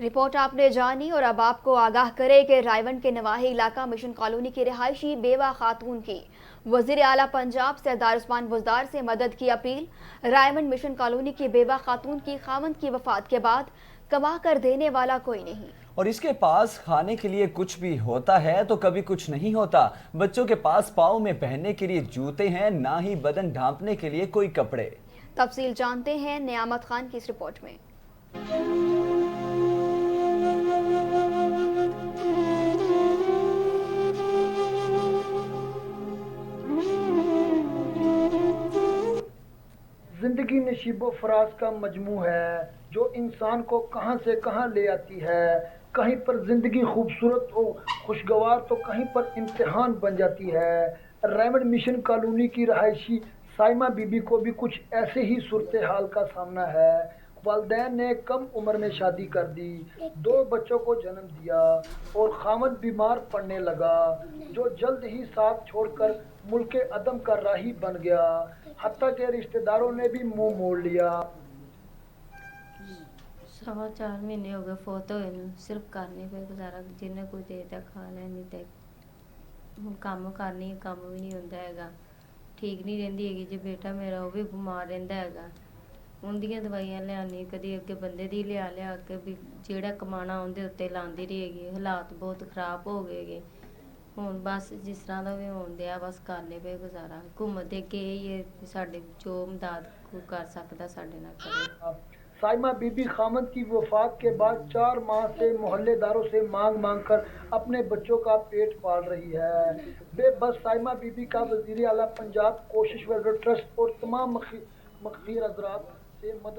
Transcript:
Report आपने जानी और अब आपको आगाह करे कि रायवन के नवाही इलाका मिशन कॉलोनी की रिहायशी बेवा खातून की वजीर आला पंजाब सरदार उस्मान बुज़दार से मदद की अपील। रायवन मिशन कॉलोनी की बेवा खातून की खामंद की वफात के बाद कमा कर देने वाला कोई नहीं और इसके पास खाने के लिए कुछ भी होता है तो कभी कुछ नहीं होता। बच्चों के पास पाँव में पहनने के लिए जूते हैं, ना ही बदन ढांपने के लिए कोई कपड़े। तफसील जानते हैं नियामत खान की इस रिपोर्ट में। जिंदगी नशीबो फराज का मजमू है जो इंसान को कहां से कहां ले आती है। कहीं पर जिंदगी खूबसूरत हो खुशगवार तो कहीं पर इम्तिहान बन जाती है। रेमंड मिशन कॉलोनी की रहायशी साइमा बीबी को भी कुछ ऐसे ही सूरत हाल का सामना है। वालदैन ने कम उम्र में शादी कर दी, 2 बच्चों को जन्म दिया और खामद बीमार पड़ने लगा जो जल्द ही साथ छोड़कर मुल्क अदम का राही बन गया। हत्ता के रिश्तेदारों ने भी मुंह मोड़ लिया। 4.25 महीने हो गए फोत होए नूं, सिर्फ करने पे गुजारा जिन्हें कोई देता खा लैनी ते ਹੁਣ ਕੰਮ ਕਰਨੀ ਕੰਮ ਵੀ ਨਹੀਂ ਹੁੰਦਾ ਹੈਗਾ। ਠੀਕ ਨਹੀਂ ਰਹਿੰਦੀ ਹੈਗੀ ਜੇ ਬੇਟਾ ਮੇਰਾ ਉਹ ਵੀ ਬਿਮਾਰ ਰਹਿੰਦਾ ਹੈਗਾ। ਉਹਦੀਆਂ ਦਵਾਈਆਂ ਲਿਆਉਣੀ ਕਦੀ ਅੱਗੇ ਬੰਦੇ ਦੀ ਲਿਆ ਕੇ ਵੀ ਜਿਹੜਾ ਕਮਾਣਾ ਉਹਦੇ ਉੱਤੇ ਲਾਉਂਦੀ ਰਹੀ ਹੈਗੀ। ਹਾਲਾਤ ਬਹੁਤ ਖਰਾਬ ਹੋ ਗਏ ਹੈਗੇ। ਹੁਣ ਬਸ ਜਿਸ ਤਰ੍ਹਾਂ ਦਾ ਵੀ ਹੋਣ ਦਿਆ ਬਸ ਕਰਨੇ ਪਏ ਗੁਜ਼ਾਰਾ। ਘੁੰਮਦੇ ਗਏ ਇਹ ਸਾਡੇ ਜੋ ਮਦਦ ਕੋਈ ਕਰ ਸਕਦਾ ਸਾਡੇ ਨਾਲ ਕਰੇ। साइमा बीबी खामद की वफात के बाद 4 माह से मोहल्लेदारों से मांग कर अपने बच्चों का पेट पाल रही है। बेबस साइमा बीबी का वजीर आला पंजाब कोशिश वेलफेयर ट्रस्ट और तमाम मखीर हजरात से मदद